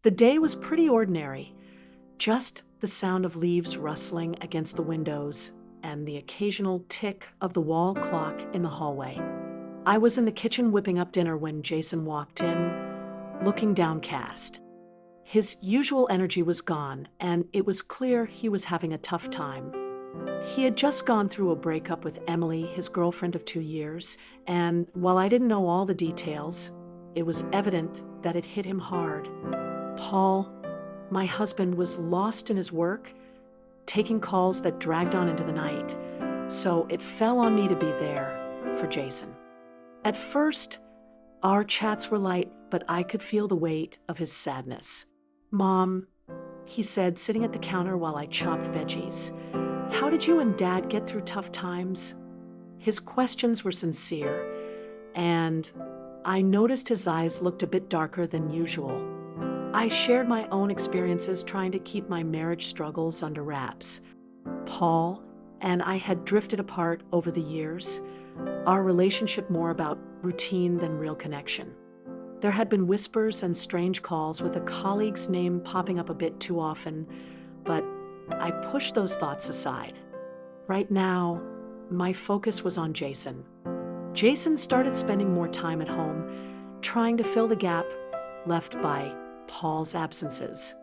The day was pretty ordinary, just the sound of leaves rustling against the windows and the occasional tick of the wall clock in the hallway. I was in the kitchen whipping up dinner when Jason walked in, looking downcast. His usual energy was gone, and it was clear he was having a tough time. He had just gone through a breakup with Emily, his girlfriend of 2 years, and while I didn't know all the details, it was evident that it hit him hard. Paul, my husband, was lost in his work, taking calls that dragged on into the night, so it fell on me to be there for Jason. At first, our chats were light, but I could feel the weight of his sadness. "Mom," he said, sitting at the counter while I chopped veggies, "how did you and Dad get through tough times?" His questions were sincere, and I noticed his eyes looked a bit darker than usual. I shared my own experiences trying to keep my marriage struggles under wraps. Paul and I had drifted apart over the years, our relationship more about routine than real connection. There had been whispers and strange calls with a colleague's name popping up a bit too often, but I pushed those thoughts aside. Right now, my focus was on Jason. Jason started spending more time at home, trying to fill the gap left by Paul's absences.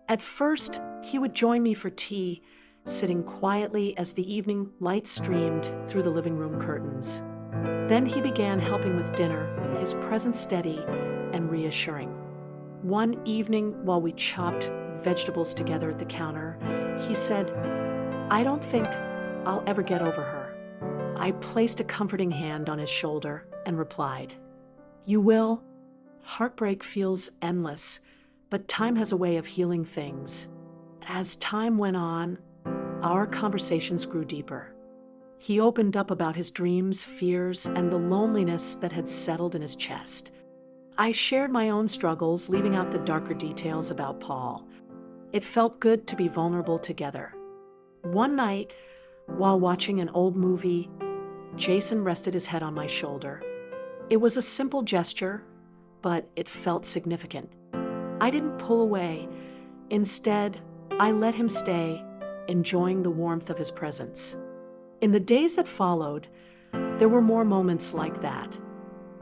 At first, he would join me for tea, sitting quietly as the evening light streamed through the living room curtains. Then he began helping with dinner, his presence steady and reassuring. One evening, while we chopped vegetables together at the counter, he said, "I don't think I'll ever get over her." I placed a comforting hand on his shoulder and replied, "You will. Heartbreak feels endless, but time has a way of healing things." As time went on, our conversations grew deeper. He opened up about his dreams, fears, and the loneliness that had settled in his chest. I shared my own struggles, leaving out the darker details about Paul. It felt good to be vulnerable together. One night, while watching an old movie, Jason rested his head on my shoulder. It was a simple gesture, but it felt significant. I didn't pull away. Instead, I let him stay, enjoying the warmth of his presence. In the days that followed, there were more moments like that.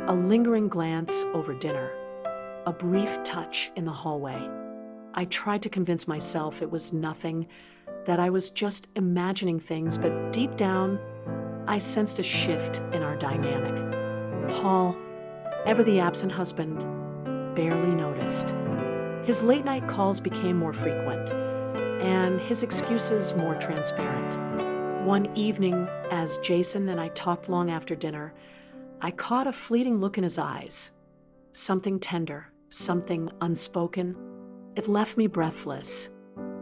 A lingering glance over dinner, a brief touch in the hallway. I tried to convince myself it was nothing, that I was just imagining things, but deep down, I sensed a shift in our dynamic. Paul, ever the absent husband, barely noticed. His late-night calls became more frequent, and his excuses more transparent. One evening, as Jason and I talked long after dinner, I caught a fleeting look in his eyes. Something tender, something unspoken. It left me breathless.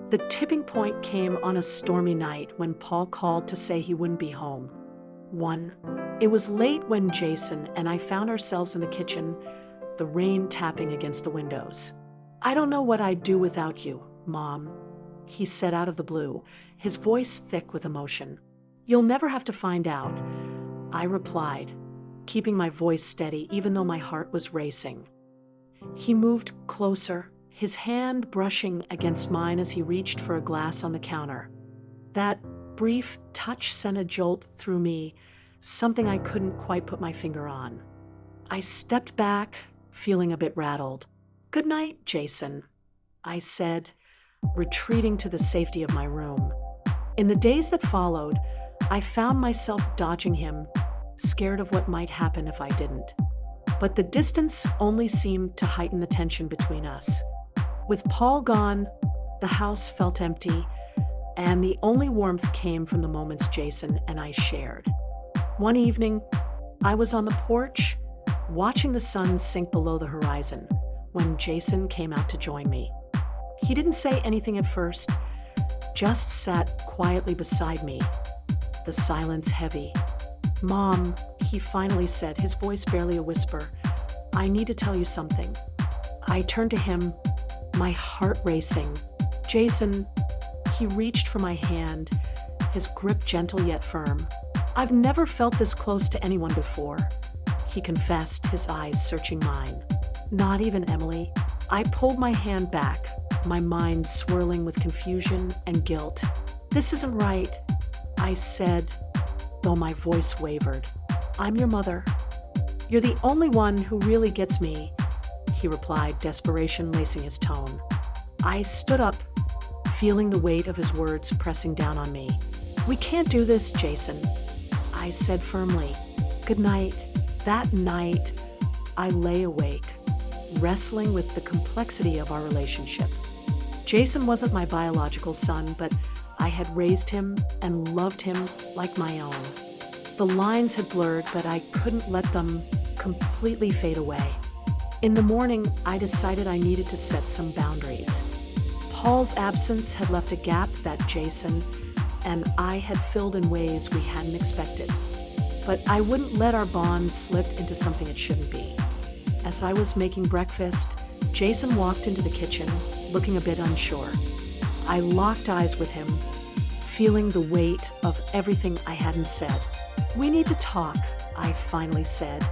The tipping point came on a stormy night when Paul called to say he wouldn't be home. It was late when Jason and I found ourselves in the kitchen, the rain tapping against the windows. "I don't know what I'd do without you, Mom," he said out of the blue, his voice thick with emotion. "You'll never have to find out," I replied, keeping my voice steady even though my heart was racing. He moved closer, his hand brushing against mine as he reached for a glass on the counter. That brief touch sent a jolt through me, something I couldn't quite put my finger on. I stepped back, feeling a bit rattled. "Good night, Jason," I said, retreating to the safety of my room. In the days that followed, I found myself dodging him, scared of what might happen if I didn't. But the distance only seemed to heighten the tension between us. With Paul gone, the house felt empty, and the only warmth came from the moments Jason and I shared. One evening, I was on the porch, watching the sun sink below the horizon, when Jason came out to join me. He didn't say anything at first, just sat quietly beside me, the silence heavy. "Mom," he finally said, his voice barely a whisper, "I need to tell you something." I turned to him, my heart racing. "Jason," he reached for my hand, his grip gentle yet firm. "I've never felt this close to anyone before," he confessed, his eyes searching mine. "Not even Emily?" I pulled my hand back, my mind swirling with confusion and guilt. "This isn't right," I said, though my voice wavered. "I'm your mother. You're the only one who really gets me," he replied, desperation lacing his tone. I stood up, feeling the weight of his words pressing down on me. "We can't do this, Jason," I said firmly. "Good night." That night, I lay awake, wrestling with the complexity of our relationship. Jason wasn't my biological son, but I had raised him and loved him like my own. The lines had blurred, but I couldn't let them completely fade away. In the morning, I decided I needed to set some boundaries. Paul's absence had left a gap that Jason and I had filled in ways we hadn't expected. But I wouldn't let our bond slip into something it shouldn't be. As I was making breakfast, Jason walked into the kitchen, looking a bit unsure. I locked eyes with him, feeling the weight of everything I hadn't said. "We need to talk," I finally said.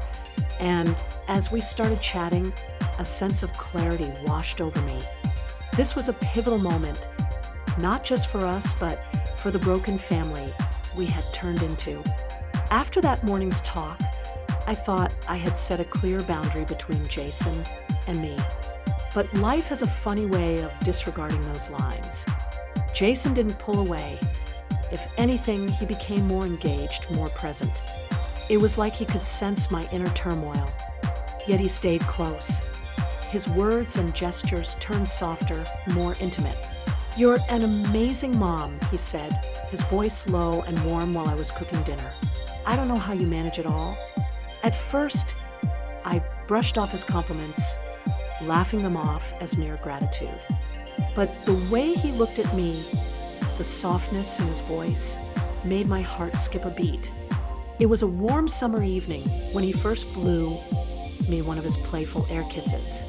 And as we started chatting, a sense of clarity washed over me. This was a pivotal moment, not just for us, but for the broken family we had turned into. After that morning's talk, I thought I had set a clear boundary between Jason and me. But life has a funny way of disregarding those lines. Jason didn't pull away. If anything, he became more engaged, more present. It was like he could sense my inner turmoil, yet he stayed close. His words and gestures turned softer, more intimate. "You're an amazing mom," he said, his voice low and warm while I was cooking dinner. "I don't know how you manage it all." At first, I brushed off his compliments, laughing them off as mere gratitude. But the way he looked at me, the softness in his voice, made my heart skip a beat. It was a warm summer evening when he first blew me one of his playful air kisses.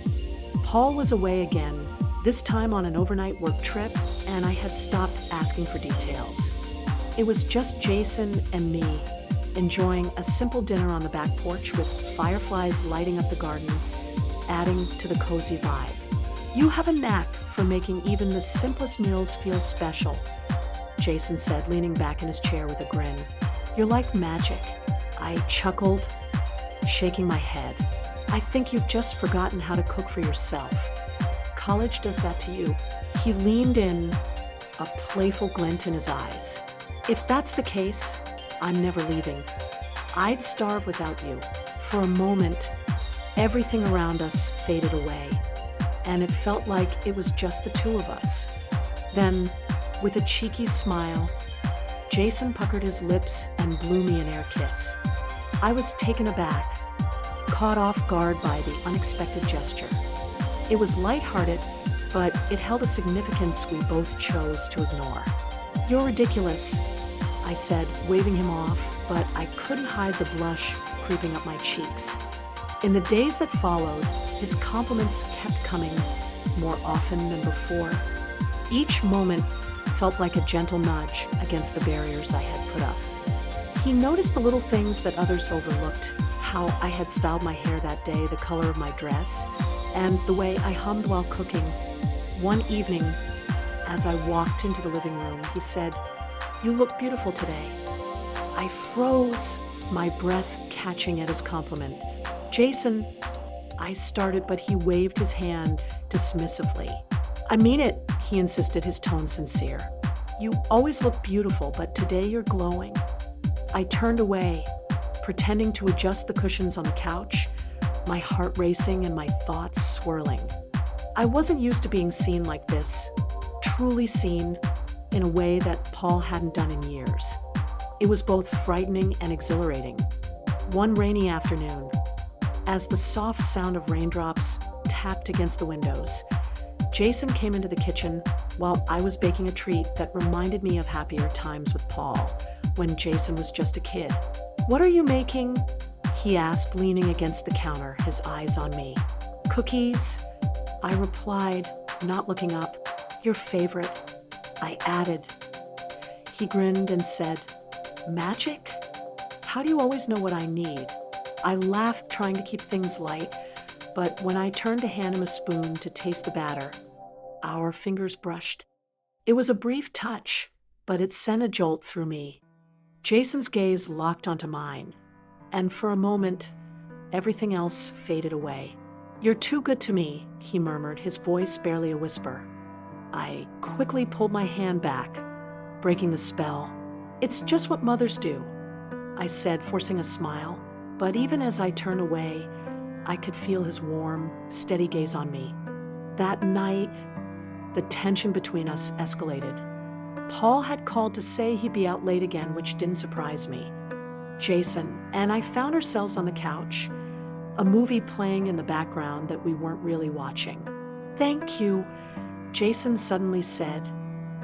Paul was away again, this time on an overnight work trip, and I had stopped asking for details. It was just Jason and me, enjoying a simple dinner on the back porch with fireflies lighting up the garden, adding to the cozy vibe. "You have a knack for making even the simplest meals feel special," Jason said, leaning back in his chair with a grin. "You're like magic." I chuckled, shaking my head. "I think you've just forgotten how to cook for yourself. College does that to you." He leaned in, a playful glint in his eyes. "If that's the case, I'm never leaving. I'd starve without you." For a moment, everything around us faded away, and it felt like it was just the two of us. Then, with a cheeky smile, Jason puckered his lips and blew me an air kiss. I was taken aback, caught off guard by the unexpected gesture. It was lighthearted, but it held a significance we both chose to ignore. "You're ridiculous," I said, waving him off, but I couldn't hide the blush creeping up my cheeks. In the days that followed, his compliments kept coming more often than before. Each moment felt like a gentle nudge against the barriers I had put up. He noticed the little things that others overlooked, how I had styled my hair that day, the color of my dress, and the way I hummed while cooking. One evening, as I walked into the living room, he said, "You look beautiful today." I froze, my breath catching at his compliment. "Jason," I started, but he waved his hand dismissively. "I mean it," he insisted, his tone sincere. "You always look beautiful, but today you're glowing." I turned away, pretending to adjust the cushions on the couch, my heart racing and my thoughts swirling. I wasn't used to being seen like this, truly seen, in a way that Paul hadn't done in years. It was both frightening and exhilarating. One rainy afternoon, as the soft sound of raindrops tapped against the windows, Jason came into the kitchen while I was baking a treat that reminded me of happier times with Paul, when Jason was just a kid. "What are you making?" he asked, leaning against the counter, his eyes on me. "Cookies," I replied, not looking up. "Your favorite," I added. He grinned and said, "Magic? How do you always know what I need?" I laughed, trying to keep things light, but when I turned to hand him a spoon to taste the batter, our fingers brushed. It was a brief touch, but it sent a jolt through me. Jason's gaze locked onto mine, and for a moment, everything else faded away. "You're too good to me," he murmured, his voice barely a whisper. I quickly pulled my hand back, breaking the spell. "It's just what mothers do," I said, forcing a smile, but even as I turned away, I could feel his warm, steady gaze on me. That night, the tension between us escalated. Paul had called to say he'd be out late again, which didn't surprise me. Jason and I found ourselves on the couch, a movie playing in the background that we weren't really watching. "Thank you," Jason suddenly said,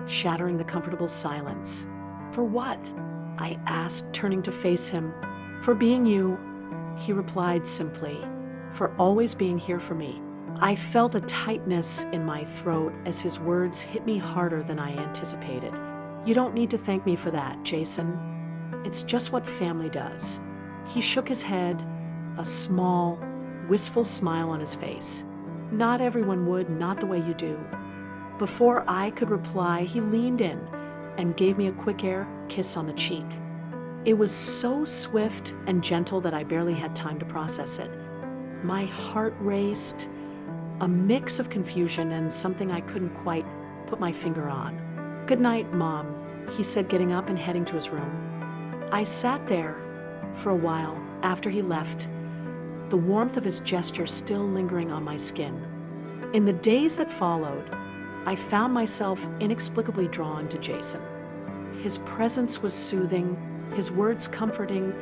shattering the comfortable silence. "For what?" I asked, turning to face him. "For being you," he replied simply, "for always being here for me." I felt a tightness in my throat as his words hit me harder than I anticipated. "You don't need to thank me for that, Jason. It's just what family does." He shook his head, a small, wistful smile on his face. "Not everyone would, not the way you do." Before I could reply, he leaned in and gave me a quick air kiss on the cheek. It was so swift and gentle that I barely had time to process it. My heart raced, a mix of confusion and something I couldn't quite put my finger on. "Good night, Mom," he said, getting up and heading to his room. I sat there for a while after he left, the warmth of his gesture still lingering on my skin. In the days that followed, I found myself inexplicably drawn to Jason. His presence was soothing, his words comforting,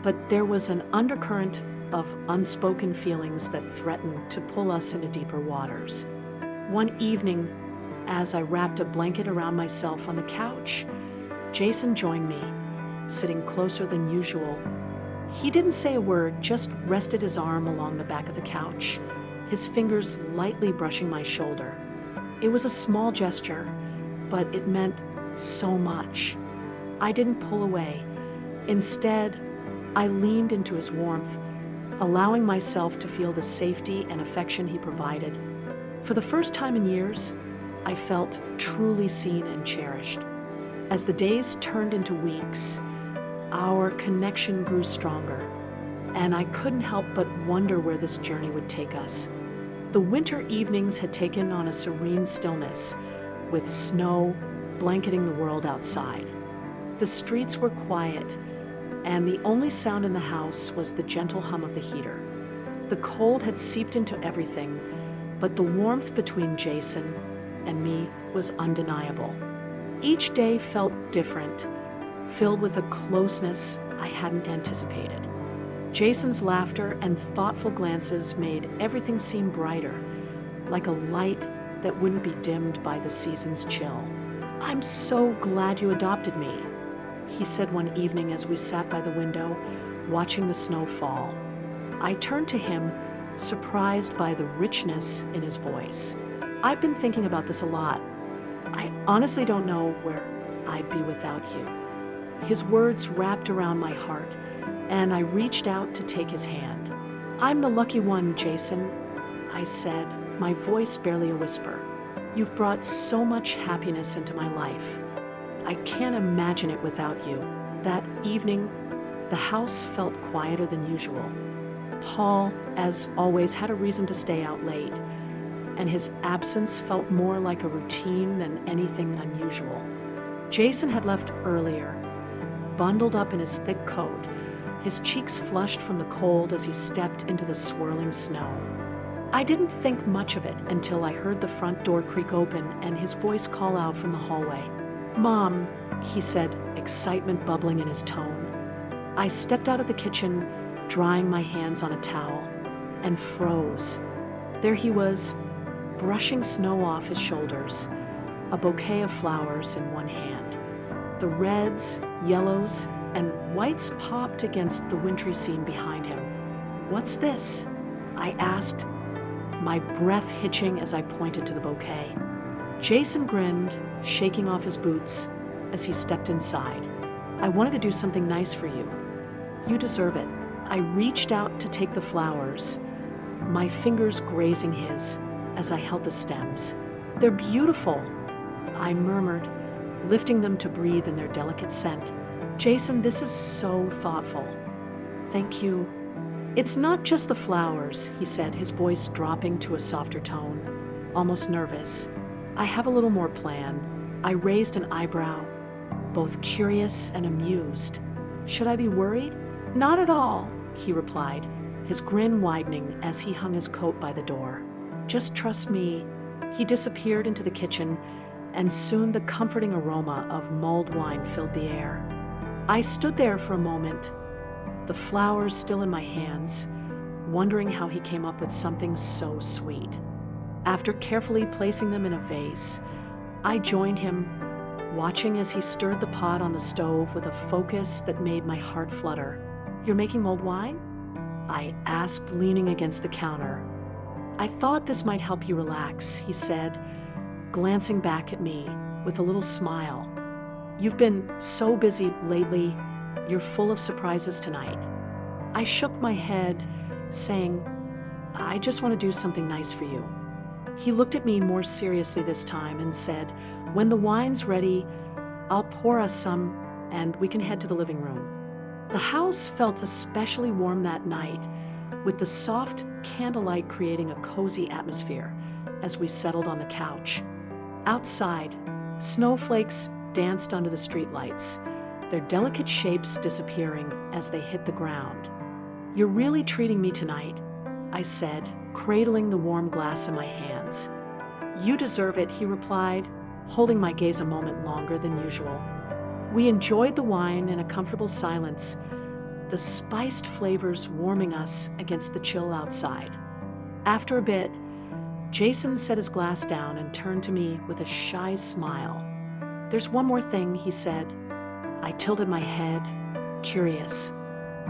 but there was an undercurrent of unspoken feelings that threatened to pull us into deeper waters. One evening, as I wrapped a blanket around myself on the couch, Jason joined me, sitting closer than usual. He didn't say a word, just rested his arm along the back of the couch, his fingers lightly brushing my shoulder. It was a small gesture, but it meant so much. I didn't pull away. Instead, I leaned into his warmth, allowing myself to feel the safety and affection he provided. For the first time in years, I felt truly seen and cherished. As the days turned into weeks, our connection grew stronger, and I couldn't help but wonder where this journey would take us. The winter evenings had taken on a serene stillness, with snow blanketing the world outside. The streets were quiet, and the only sound in the house was the gentle hum of the heater. The cold had seeped into everything, but the warmth between Jason and me was undeniable. Each day felt different, filled with a closeness I hadn't anticipated. Jason's laughter and thoughtful glances made everything seem brighter, like a light that wouldn't be dimmed by the season's chill. "I'm so glad you adopted me," he said one evening as we sat by the window, watching the snow fall. I turned to him, surprised by the richness in his voice. "I've been thinking about this a lot. I honestly don't know where I'd be without you." His words wrapped around my heart, and I reached out to take his hand. "I'm the lucky one, Jason," I said, my voice barely a whisper. "You've brought so much happiness into my life. I can't imagine it without you." That evening, the house felt quieter than usual. Paul, as always, had a reason to stay out late, and his absence felt more like a routine than anything unusual. Jason had left earlier, bundled up in his thick coat, his cheeks flushed from the cold as he stepped into the swirling snow. I didn't think much of it until I heard the front door creak open and his voice call out from the hallway. "Mom," he said, excitement bubbling in his tone. I stepped out of the kitchen, drying my hands on a towel, and froze. There he was, brushing snow off his shoulders, a bouquet of flowers in one hand. The reds, yellows, and whites popped against the wintry scene behind him. "What's this?" I asked, my breath hitching as I pointed to the bouquet. Jason grinned, shaking off his boots as he stepped inside. "I wanted to do something nice for you. You deserve it." I reached out to take the flowers, my fingers grazing his as I held the stems. "They're beautiful," I murmured, lifting them to breathe in their delicate scent. "Jason, this is so thoughtful." "Thank you." "It's not just the flowers," he said, his voice dropping to a softer tone, almost nervous. "I have a little more planned." I raised an eyebrow, both curious and amused. "Should I be worried?" "Not at all," he replied, his grin widening as he hung his coat by the door. "Just trust me." He disappeared into the kitchen, and soon the comforting aroma of mulled wine filled the air. I stood there for a moment, the flowers still in my hands, wondering how he came up with something so sweet. After carefully placing them in a vase, I joined him, watching as he stirred the pot on the stove with a focus that made my heart flutter. "You're making mulled wine?" I asked, leaning against the counter. "I thought this might help you relax," he said, glancing back at me with a little smile. "You've been so busy lately, you're full of surprises tonight." I shook my head, saying, "I just want to do something nice for you." He looked at me more seriously this time and said, "When the wine's ready, I'll pour us some and we can head to the living room." The house felt especially warm that night, with the soft candlelight creating a cozy atmosphere as we settled on the couch. Outside, snowflakes danced under the streetlights, their delicate shapes disappearing as they hit the ground. "You're really treating me tonight," I said, cradling the warm glass in my hands. "You deserve it," he replied, holding my gaze a moment longer than usual. We enjoyed the wine in a comfortable silence, the spiced flavors warming us against the chill outside. After a bit, Jason set his glass down and turned to me with a shy smile. "There's one more thing," he said. I tilted my head, curious.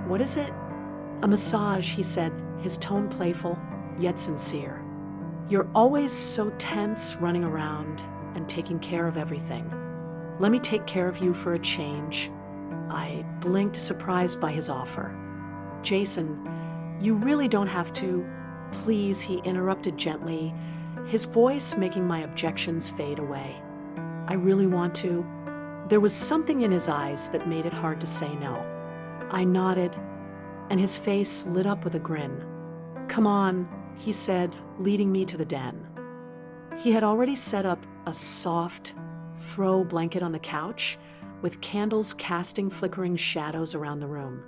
"What is it?" "A massage," he said, his tone playful, yet sincere. "You're always so tense running around and taking care of everything. Let me take care of you for a change." I blinked, surprised by his offer. "Jason, you really don't have to." "Please," he interrupted gently, his voice making my objections fade away. "I really want to." There was something in his eyes that made it hard to say no. I nodded, and his face lit up with a grin. "Come on," he said, leading me to the den. He had already set up a soft throw blanket on the couch, with candles casting flickering shadows around the room.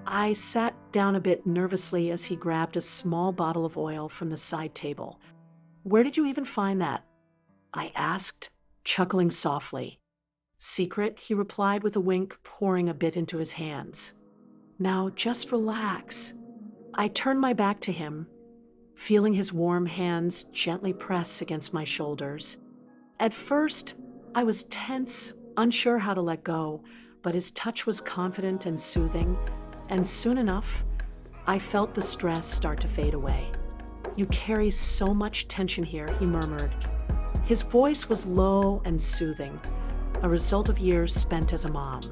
I sat down a bit nervously as he grabbed a small bottle of oil from the side table. "Where did you even find that?" I asked, chuckling softly. "Secret," he replied with a wink, pouring a bit into his hands. "Now just relax." I turned my back to him, feeling his warm hands gently press against my shoulders. At first, I was tense, unsure how to let go, but his touch was confident and soothing, and soon enough, I felt the stress start to fade away. "You carry so much tension here," he murmured. His voice was low and soothing, a result of years spent as a mom.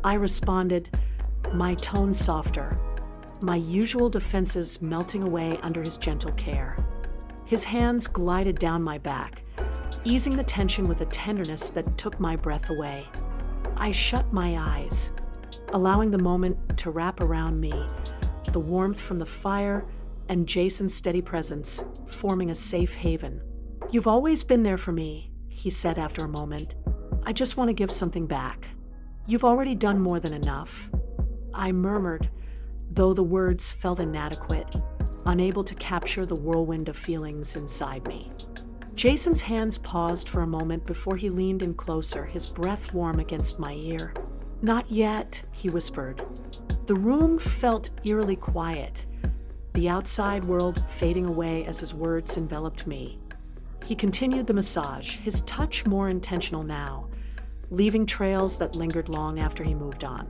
I responded, my tone softer, my usual defenses melting away under his gentle care. His hands glided down my back, easing the tension with a tenderness that took my breath away. I shut my eyes, allowing the moment to wrap around me, the warmth from the fire and Jason's steady presence forming a safe haven. "You've always been there for me," he said after a moment. "I just want to give something back." "You've already done more than enough," I murmured, though the words felt inadequate, unable to capture the whirlwind of feelings inside me. Jason's hands paused for a moment before he leaned in closer, his breath warm against my ear. "Not yet," he whispered. The room felt eerily quiet, the outside world fading away as his words enveloped me. He continued the massage, his touch more intentional now, leaving trails that lingered long after he moved on.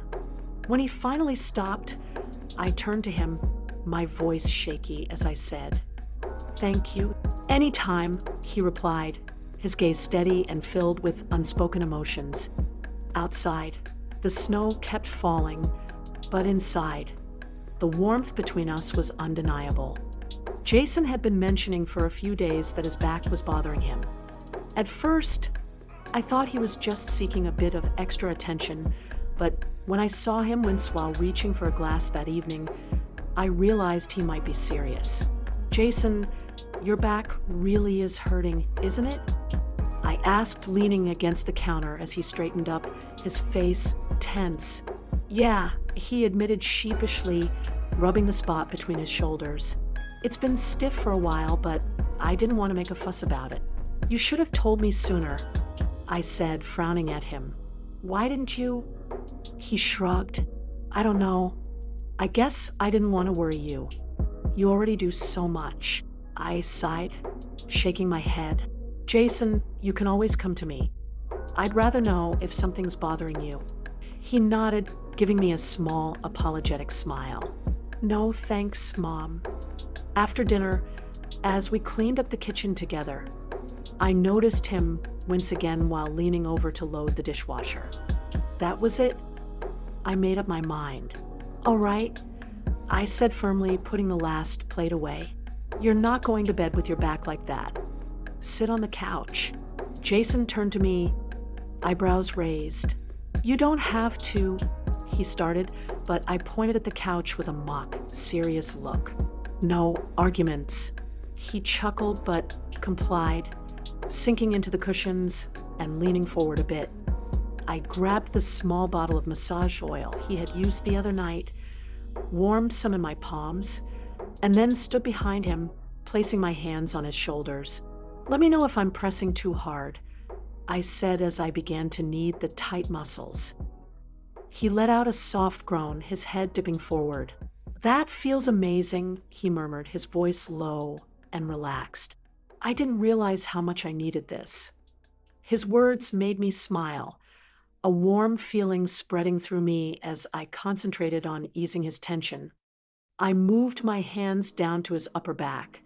When he finally stopped, I turned to him, my voice shaky as I said, "Thank you." "Anytime," he replied, his gaze steady and filled with unspoken emotions. Outside, the snow kept falling, but inside, the warmth between us was undeniable. Jason had been mentioning for a few days that his back was bothering him. At first, I thought he was just seeking a bit of extra attention, but when I saw him wince while reaching for a glass that evening, I realized he might be serious. Jason, your back really is hurting, isn't it? I asked, leaning against the counter as he straightened up, his face tense. Yeah, he admitted sheepishly, rubbing the spot between his shoulders. It's been stiff for a while, but I didn't want to make a fuss about it. You should have told me sooner, I said, frowning at him. Why didn't you? He shrugged. I don't know. I guess I didn't want to worry you. You already do so much. I sighed, shaking my head. Jason, you can always come to me. I'd rather know if something's bothering you. He nodded, giving me a small, apologetic smile. No thanks, Mom. After dinner, as we cleaned up the kitchen together, I noticed him wince again while leaning over to load the dishwasher. That was it. I made up my mind. All right, I said firmly, putting the last plate away. You're not going to bed with your back like that. Sit on the couch. Jason turned to me, eyebrows raised. You don't have to, he started, but I pointed at the couch with a mock, serious look. No arguments. He chuckled but complied, sinking into the cushions and leaning forward a bit. I grabbed the small bottle of massage oil he had used the other night, warmed some in my palms, and then stood behind him, placing my hands on his shoulders. Let me know if I'm pressing too hard, I said as I began to knead the tight muscles. He let out a soft groan, his head dipping forward. That feels amazing, he murmured, his voice low and relaxed. I didn't realize how much I needed this. His words made me smile, a warm feeling spreading through me as I concentrated on easing his tension. I moved my hands down to his upper back,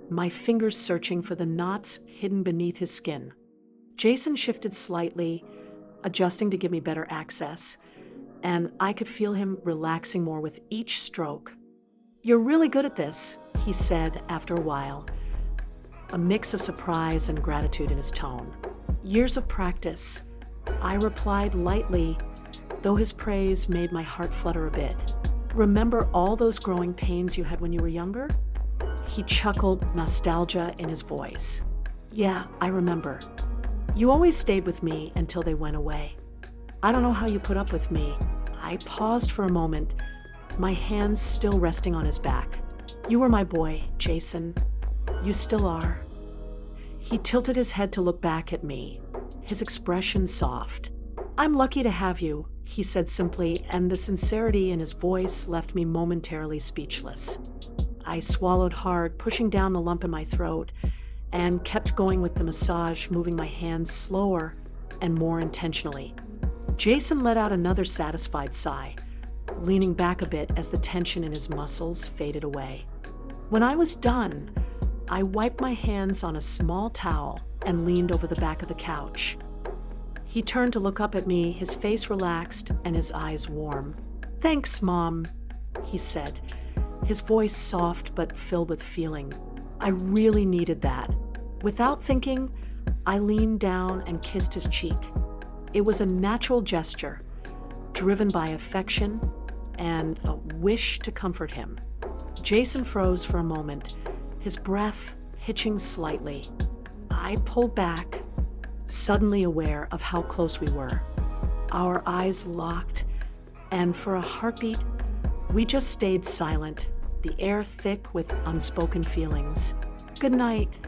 my fingers searching for the knots hidden beneath his skin. Jason shifted slightly, adjusting to give me better access, and I could feel him relaxing more with each stroke. You're really good at this, he said after a while, a mix of surprise and gratitude in his tone. Years of practice, I replied lightly, though his praise made my heart flutter a bit. Remember all those growing pains you had when you were younger? He chuckled, nostalgia in his voice. Yeah, I remember. You always stayed with me until they went away. I don't know how you put up with me. I paused for a moment, my hands still resting on his back. You were my boy, Jason. You still are. He tilted his head to look back at me, his expression soft. I'm lucky to have you, he said simply, and the sincerity in his voice left me momentarily speechless. I swallowed hard, pushing down the lump in my throat, and kept going with the massage, moving my hands slower and more intentionally. Jason let out another satisfied sigh, leaning back a bit as the tension in his muscles faded away. When I was done, I wiped my hands on a small towel and leaned over the back of the couch. He turned to look up at me, his face relaxed and his eyes warm. Thanks, Mom, he said, his voice soft but filled with feeling. I really needed that. Without thinking, I leaned down and kissed his cheek. It was a natural gesture, driven by affection and a wish to comfort him. Jason froze for a moment, his breath hitching slightly. I pulled back, suddenly aware of how close we were. Our eyes locked, and for a heartbeat, we just stayed silent, the air thick with unspoken feelings. Good night,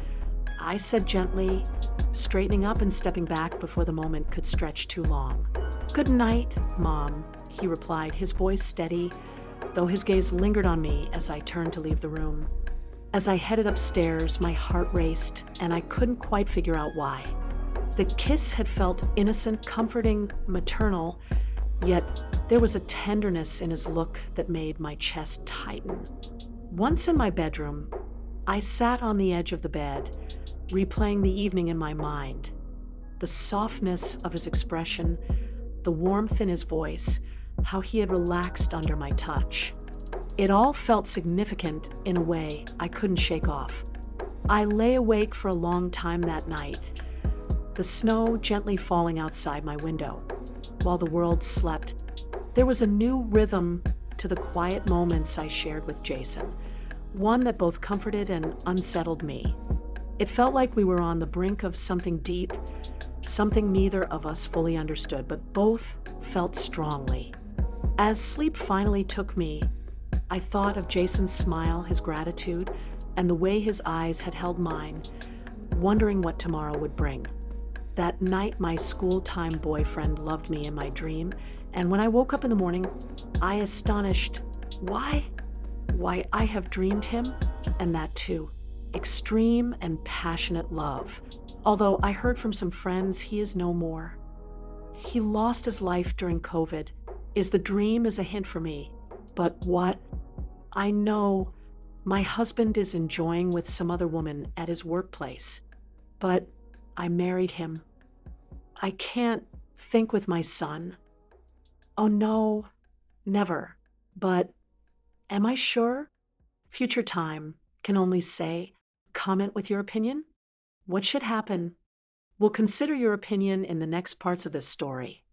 I said gently, straightening up and stepping back before the moment could stretch too long. Good night, Mom, he replied, his voice steady, though his gaze lingered on me as I turned to leave the room. As I headed upstairs, my heart raced, and I couldn't quite figure out why. The kiss had felt innocent, comforting, maternal, yet there was a tenderness in his look that made my chest tighten. Once in my bedroom, I sat on the edge of the bed, replaying the evening in my mind. The softness of his expression, the warmth in his voice, how he had relaxed under my touch. It all felt significant in a way I couldn't shake off. I lay awake for a long time that night, the snow gently falling outside my window, while the world slept. There was a new rhythm to the quiet moments I shared with Jason, one that both comforted and unsettled me. It felt like we were on the brink of something deep, something neither of us fully understood, but both felt strongly. As sleep finally took me, I thought of Jason's smile, his gratitude, and the way his eyes had held mine, wondering what tomorrow would bring. That night, my school-time boyfriend loved me in my dream, and when I woke up in the morning, I astonished, why? Why I have dreamed him, and that too, extreme and passionate love. Although I heard from some friends he is no more. He lost his life during COVID. Is the dream is a hint for me. But what? I know my husband is enjoying with some other woman at his workplace. But I married him. I can't think with my son. Oh no, never. But am I sure? Future time can only say, comment with your opinion. What should happen? We'll consider your opinion in the next parts of this story.